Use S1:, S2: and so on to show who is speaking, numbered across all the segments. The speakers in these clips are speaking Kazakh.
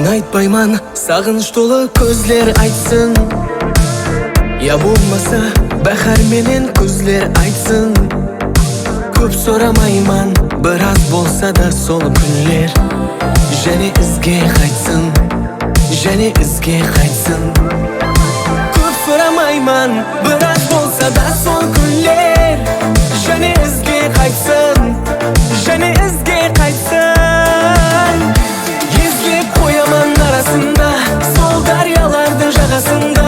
S1: Men aytpayman, sagыныч толы көзлер айтсын. Я болмаса, бахар менен күзлер айтсын. Көп сорамайман, біраз болса да сол күнлер және ізге қайтсын, және ізге қайтсын. Көп сорамайман, біраз болса да сол күнлер және ізге қайтсын, және ізге қайтсын. Езлеп қояман арасында, сол дариялардың жағасында.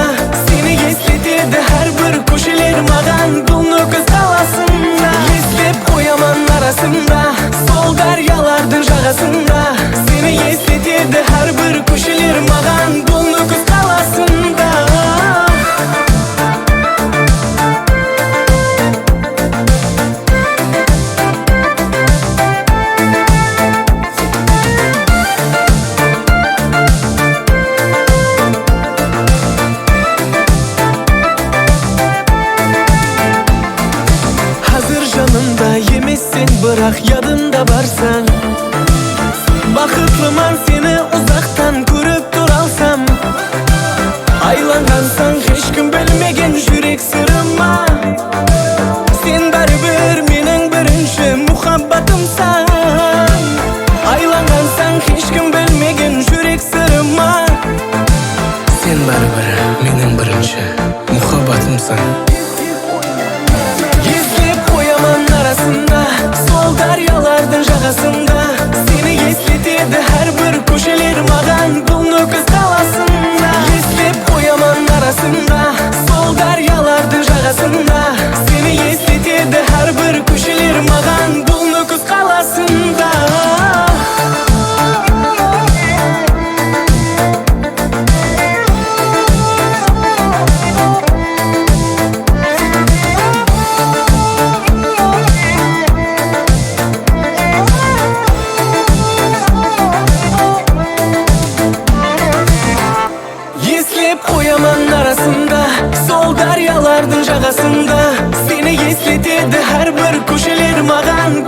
S1: Сені естетеді әрбір көшелер маған бұл нөкіз қаласында. Езлеп қояман арасында, сол дариялардың жағасында. Сені естетеді әрбір көшелер маған бұл нөкіз қаласында. Емессен, бірақ ядымда барсаң, бақытлыман сені ұзақтан көріп тұра алсам. Айланғансаң, ешкім білмеген жүрек сырыма. Сен бәрібір менің бірінші мұхаббатымсың. Айланғансаң, ешкім білмеген жүрек сырыма. Сен бәрібір менің бірінші мұхаббатымсың. Сол дариялардың жағасында. Сені естетеді әрбір көшелер маған бұл нөкіз қаласында. Естеп қояман арасында, сол дариялардың жағасында. Сені естетеді әрбір көшелер маған бұл нөкіз қаласында. Қояман арасында, сол дариялардың жағасында. Сені естетеді әрбір көшелер маған